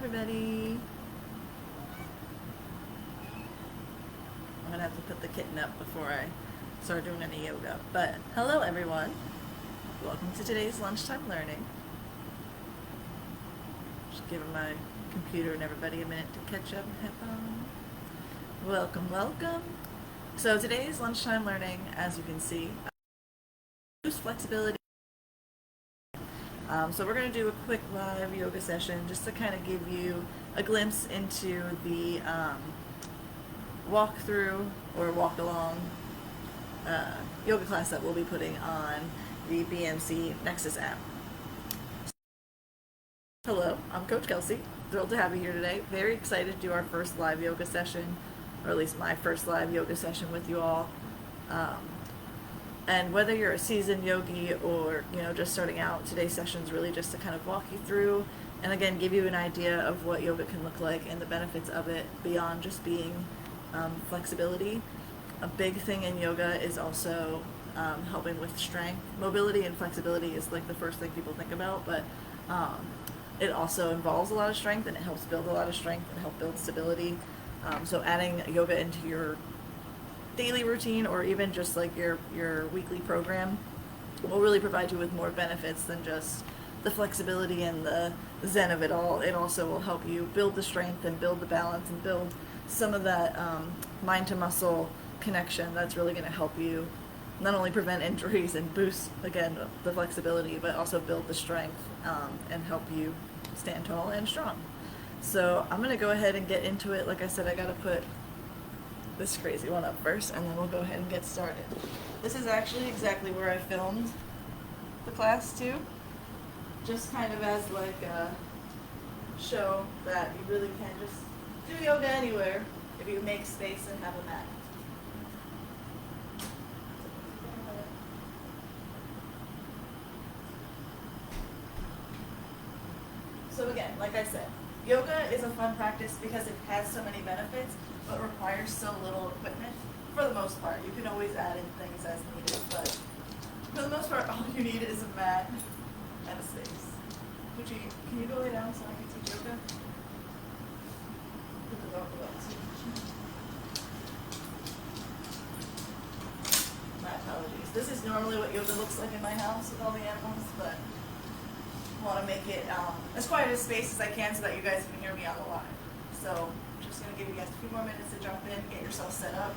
everybody. I'm gonna have to put the kitten up before I start doing any yoga. But hello everyone. Welcome to today's lunchtime learning. Just giving my computer and everybody a minute to catch up and have fun. Welcome. So today's lunchtime learning, as you can see, boost flexibility. So we're going to do a quick live yoga session just to kind of give you a glimpse into the walk through or walk along yoga class that we'll be putting on the BMC Nexus app. Hello, I'm Coach Kelsey. Thrilled to have you here today. Very excited to do our first live yoga session, or at least my first live yoga session with you all. And whether you're a seasoned yogi or just starting out, today's session is really just to kind of walk you through and again give you an idea of what yoga can look like and the benefits of it beyond just being flexibility. A big thing in yoga is also helping with strength. Mobility and flexibility is like the first thing people think about, but it also involves a lot of strength, and it helps build a lot of strength and help build stability. So adding yoga into your daily routine or even just like your weekly program will really provide you with more benefits than just the flexibility and the zen of it all. It also will help you build the strength and build the balance and build some of that mind to muscle connection that's really going to help you not only prevent injuries and boost again the flexibility, but also build the strength and help you stand tall and strong. So I'm going to go ahead and get into it. Like I said, I got to put this crazy one up first, and then we'll go ahead and get started. This is actually exactly where I filmed the class too, just kind of as like a show that you really can just do yoga anywhere if you make space and have a mat. So again, like I said, yoga is a fun practice because it has so many benefits, but requires so little equipment for the most part. You can always add in things as needed, but for the most part, all you need is a mat and a space. Gucci, can you go lay down so I can teach yoga? Put the dog up too. My apologies. This is normally what yoga looks like in my house with all the animals, but I want to make it as quiet a space as I can so that you guys can hear me on the live. So I'm just going to give you guys a few more minutes to jump in, get yourself set up.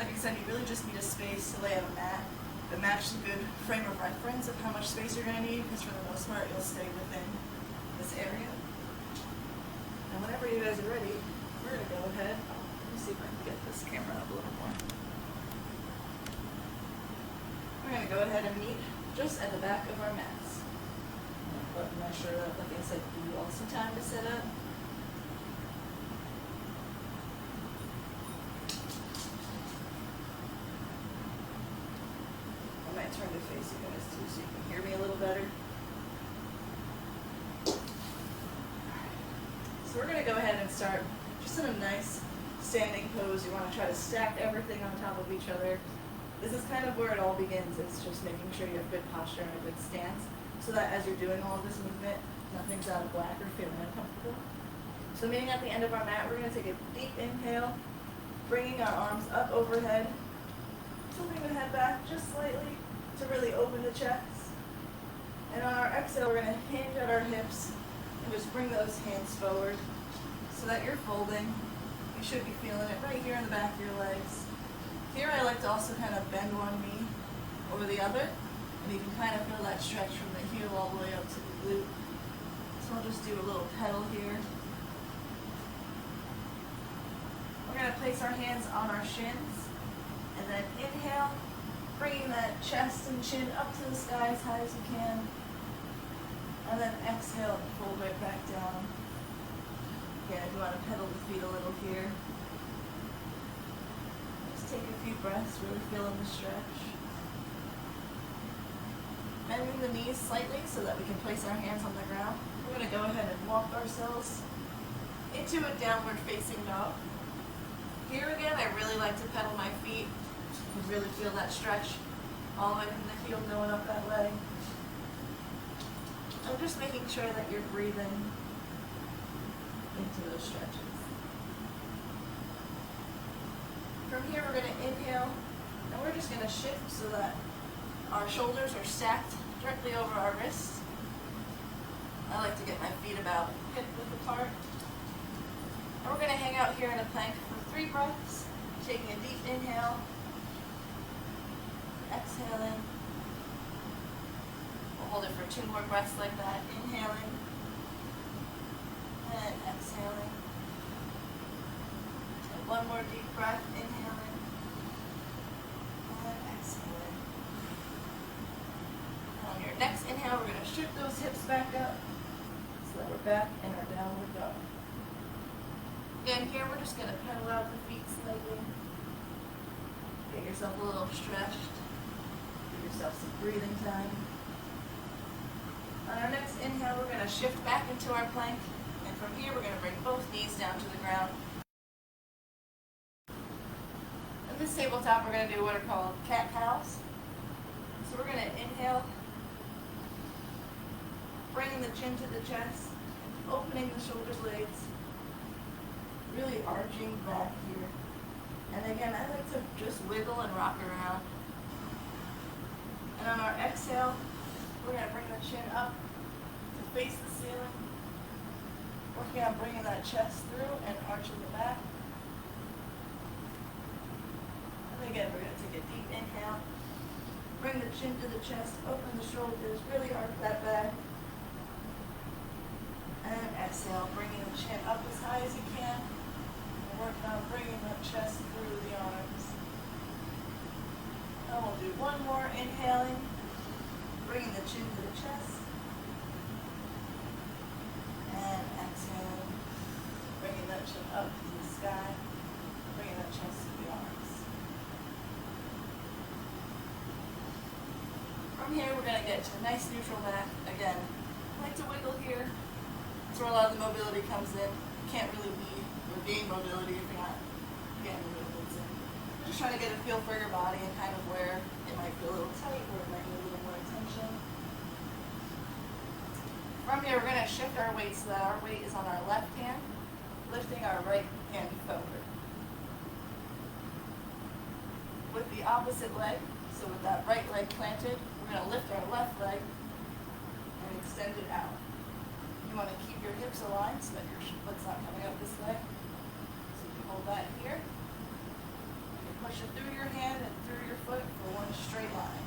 Like I said, you really just need a space to lay out a mat that matches a good frame of reference of how much space you're going to need, because for the most part you'll stay within this area. And whenever you guys are ready, we're going to go ahead. Let me see if I can get this camera up a little more. We're going to go ahead and meet just at the back of our mats. Button my shirt up, like I said, give you all some time to set up. I might turn to face you guys too so you can hear me a little better. So we're going to go ahead and start just in a nice standing pose. You want to try to stack everything on top of each other. This is kind of where it all begins. It's just making sure you have good posture and a good stance, so that as you're doing all of this movement, nothing's out of whack or feeling uncomfortable. So meaning at the end of our mat, we're going to take a deep inhale, bringing our arms up overhead, tilting the head back just slightly to really open the chest. And on our exhale, we're going to hinge at our hips and just bring those hands forward so that you're folding. You should be feeling it right here in the back of your legs. Here I like to also kind of bend one knee over the other, and you can kind of feel that stretch from the heel all the way up to the glute. So I'll just do a little pedal here. We're going to place our hands on our shins, and then inhale, bringing that chest and chin up to the sky as high as you can. And then exhale and fold right back down. Again, if you want to pedal the feet a little here. Just take a few breaths, really feeling the stretch. Bending the knees slightly so that we can place our hands on the ground. We're going to go ahead and walk ourselves into a downward facing dog. Here again, I really like to pedal my feet. You can really feel that stretch all the way from the heel going up that leg. I'm just making sure that you're breathing into those stretches. From here, we're going to inhale, and we're just going to shift so that our shoulders are stacked directly over our wrists. I like to get my feet about hip width apart. And we're going to hang out here in a plank for 3 breaths, taking a deep inhale, exhaling. We'll hold it for 2 more breaths like that, inhaling, and exhaling. And 1 more deep breath, inhaling, and exhaling. And on your next inhale, we're going to shoot those hips back up so that we're back in our downward dog. Again, here we're just going to pedal out the feet slightly. Get yourself a little stretched. Give yourself some breathing time. On our next inhale, we're going to shift back into our plank. And from here, we're going to bring both knees down to the ground. On this tabletop, we're going to do what are called cat-cows. So we're going to inhale, bringing the chin to the chest, opening the shoulder blades, really arching back here. And again, I like to just wiggle and rock around. And on our exhale, we're going to bring the chin up to face the ceiling, working on bringing that chest through and arching the back. And again, we're going to take a deep inhale, bring the chin to the chest, open the shoulders, really arch that back. And exhale, bringing the chin up as high as you can, and working on bringing that chest through the arms. And we'll do 1 more, inhaling, bringing the chin to the chest, and exhaling, bringing that chin up to the sky, bringing that chest to the arms. From here, we're going to get to a nice neutral back. Again, I like to wiggle here. That's where a lot of the mobility comes in. You can't really be or gain mobility if you're not getting the movements in. Just trying to get a feel for your body and kind of where it might feel a little tight or it might need a little more attention. From here, we're going to shift our weight so that our weight is on our left hand, lifting our right hand forward. With the opposite leg, so with that right leg planted, we're going to lift our left leg and extend it out. You want to keep your hips aligned so that your foot's not coming up this way. So you hold that here. You push it through your hand and through your foot for 1 straight line.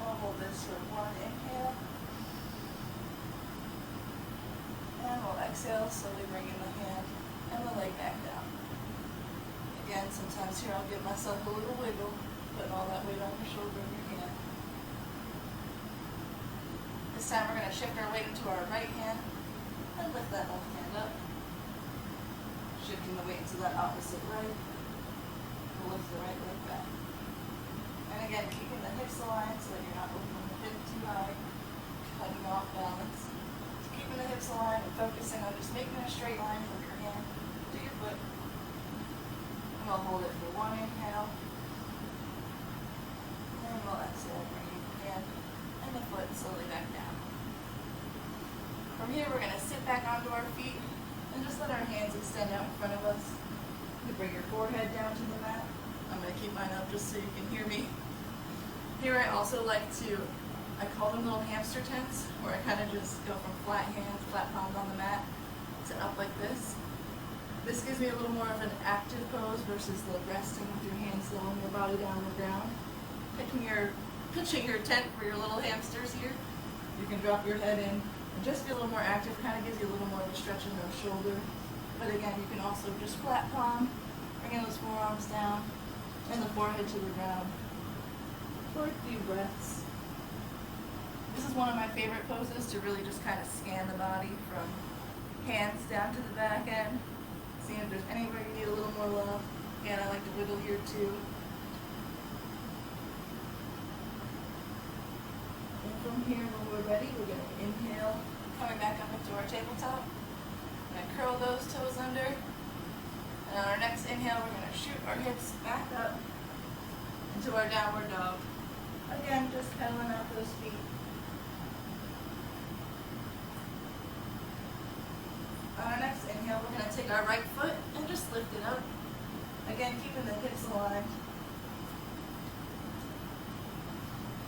I'll hold this for 1 inhale. And we'll exhale, slowly bringing the hand and the leg back down. Again, sometimes here I'll give myself a little wiggle, putting all that weight on your shoulder and your hand. This time we're going to shift our weight into our right hand and lift that left hand up. Shifting the weight into that opposite leg. We'll lift the right leg back. And again, keeping the hips aligned so that you're not opening the hip too high, cutting off balance. So keeping the hips aligned and focusing on just making a straight line from your hand to your foot. And we'll hold it for 1 inhale. And we'll exhale, bringing the hand and the foot slowly back down. From here, we're going to sit back onto our feet and just let our hands extend out in front of us. You bring your forehead down to the mat. I'm going to keep mine up just so you can hear me. Here I also like to, I call them little hamster tents, where I kind of just go from flat hands, flat palms on the mat, to up like this. This gives me a little more of an active pose versus the resting with your hands slowing your body down on the ground. Pitching your tent for your little hamsters here. You can drop your head in and just be a little more active, kind of gives you a little more of a stretch in the shoulder. But again, you can also just flat palm, bringing those forearms down, and the forehead to the ground for a few breaths. This is one of my favorite poses to really just kind of scan the body from hands down to the back end, seeing if there's anywhere you need a little more love. Again, I like to wiggle here too. From here, when we're ready, we're going to inhale, coming back up into our tabletop. We're going to curl those toes under. And on our next inhale, we're going to shoot our hips back up into our downward dog. Again, just pedaling out those feet. take our right foot and just lift it up. Again, keeping the hips aligned.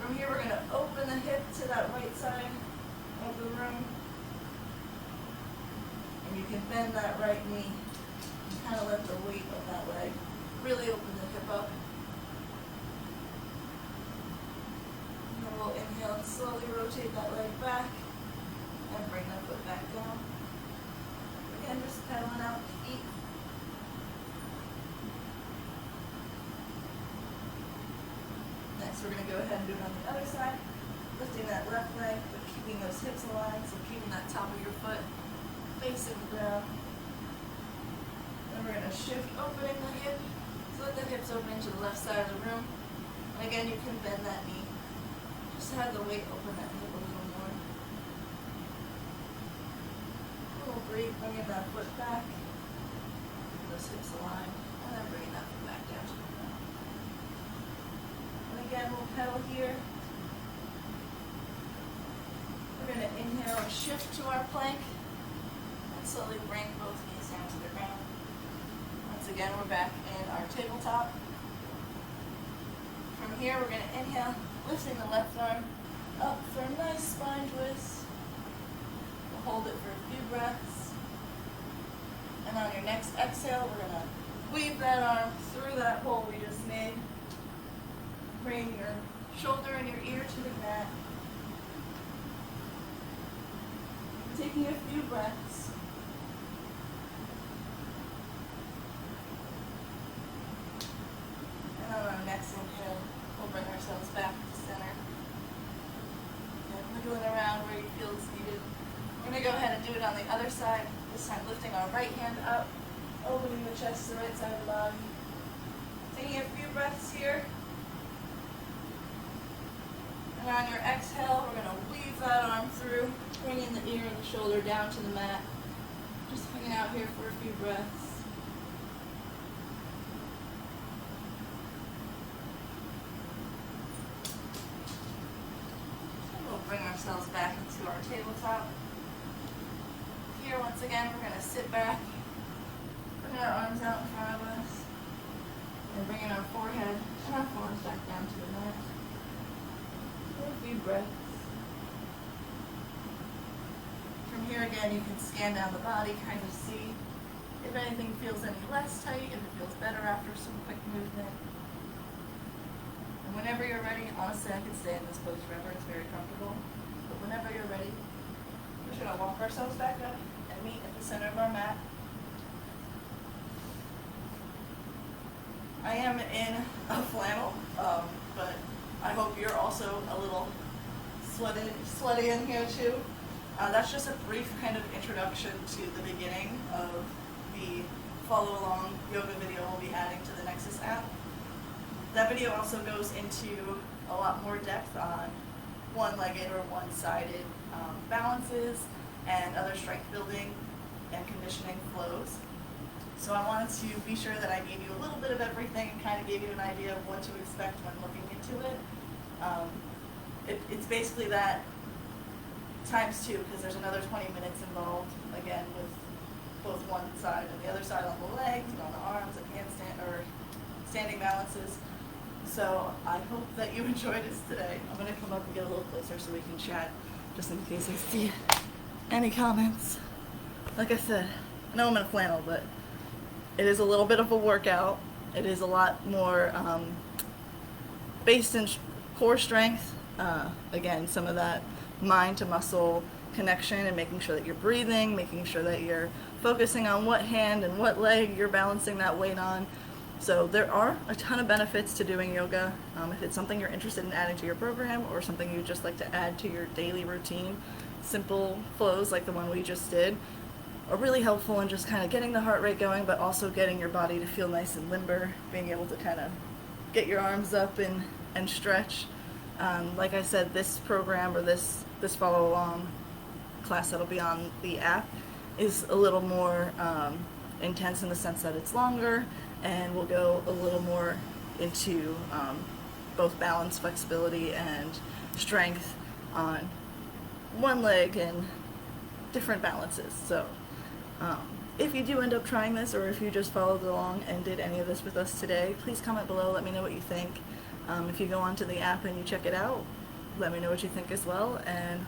From here, we're going to open the hip to that right side of the room. And you can bend that right knee and kind of let the weight of that leg really open the hip up. And then we'll inhale and slowly rotate that leg back and bring that foot back down. Again, just pedaling out the feet. Next, we're going to go ahead and do it on the other side, lifting that left leg, but keeping those hips aligned, so keeping that top of your foot facing the ground. Then we're going to shift, opening the hip, so let the hips open into the left side of the room. And again, you can bend that knee. Just have the weight open that hip a little more. We'll breathe, bringing that foot back, those hips aligned, and then bringing that foot back down to the ground. And again, we'll pedal here. We're going to inhale and shift to our plank, and slowly bring both knees down to the ground. Once again, we're back in our tabletop. From here, we're going to inhale, lifting the left arm up for a nice spine twist. We'll hold it for a few breaths. And on your next exhale, we're going to weave that arm through that hole we just made. Bring your shoulder and your ear to the mat. Taking a few breaths. And on our next inhale, we'll bring ourselves back to center. And wiggling around where you feel it's needed. We're going to go ahead and do it on the other side. This time lifting our right hand up, opening the chest to the right side of the body. Taking a few breaths here. And on your exhale, we're going to weave that arm through, bringing the ear and the shoulder down to the mat. Just hanging out here for a few breaths. Bring ourselves back into our tabletop. Here, once again, we're going to sit back, bring our arms out in front of us, and bringing our forehead and our forearms back down to the mat. A few breaths. From here, again, you can scan down the body, kind of see if anything feels any less tight, if it feels better after some quick movement. And whenever you're ready, honestly, I could stay in this pose forever. It's very comfortable. But whenever you're ready, we're just going to walk ourselves back up and meet at the center of our mat. I am in a flannel, but I hope you're also a little sweaty in here too. That's just a brief kind of introduction to the beginning of the follow-along yoga video we'll be adding to the Nexus app. That video also goes into a lot more depth on one-legged or one-sided balances and other strength building and conditioning flows. So I wanted to be sure that I gave you a little bit of everything and kind of gave you an idea of what to expect when looking into it. It's basically that times two, because there's another 20 minutes involved, again, with both one side and the other side on the legs and on the arms and handstand or standing balances. So I hope that you enjoyed this today. I'm going to come up and get a little closer so we can chat, just in case I see any comments. Like I said, I know I'm in a flannel, but it is a little bit of a workout. It is a lot more based in core strength. Again, some of that mind to muscle connection and making sure that you're breathing, making sure that you're focusing on what hand and what leg you're balancing that weight on. So there are a ton of benefits to doing yoga. If it's something you're interested in adding to your program or something you just like to add to your daily routine, simple flows like the one we just did are really helpful in just kind of getting the heart rate going, but also getting your body to feel nice and limber, being able to kind of get your arms up and stretch. Like I said, this program or this follow along class that'll be on the app is a little more intense in the sense that it's longer, and we'll go a little more into both balance, flexibility, and strength on one leg and different balances. So if you do end up trying this, or if you just followed along and did any of this with us today, please comment below. Let me know what you think. If you go onto the app and you check it out, let me know what you think as well. And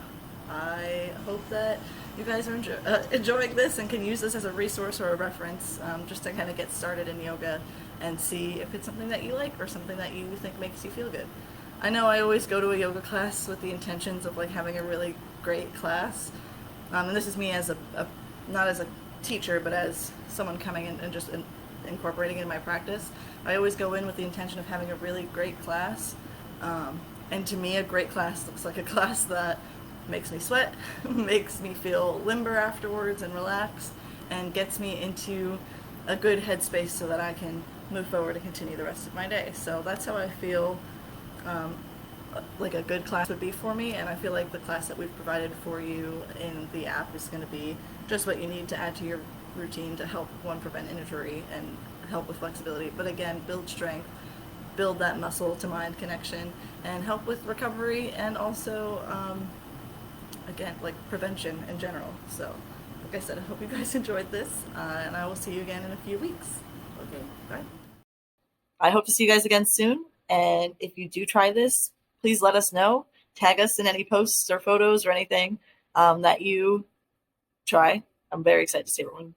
I hope that you guys are enjoying this and can use this as a resource or a reference, just to kind of get started in yoga and see if it's something that you like or something that you think makes you feel good. I know I always go to a yoga class with the intentions of like having a really great class, and this is me as not as a teacher, but as someone coming in and just incorporating it in my practice. I always go in with the intention of having a really great class, and to me, a great class looks like a class that makes me sweat, makes me feel limber afterwards and relax, and gets me into a good headspace so that I can move forward and continue the rest of my day. So that's how I feel like a good class would be for me, and I feel like the class that we've provided for you in the app is going to be just what you need to add to your routine to help, one, prevent injury and help with flexibility, but again, build strength, build that muscle to mind connection, and help with recovery, and also again, like prevention in general. So like I said, I hope you guys enjoyed this, and I will see you again in a few weeks. Okay, bye. I hope to see you guys again soon, and if you do try this, please let us know. Tag us in any posts or photos or anything that you try. I'm very excited to see everyone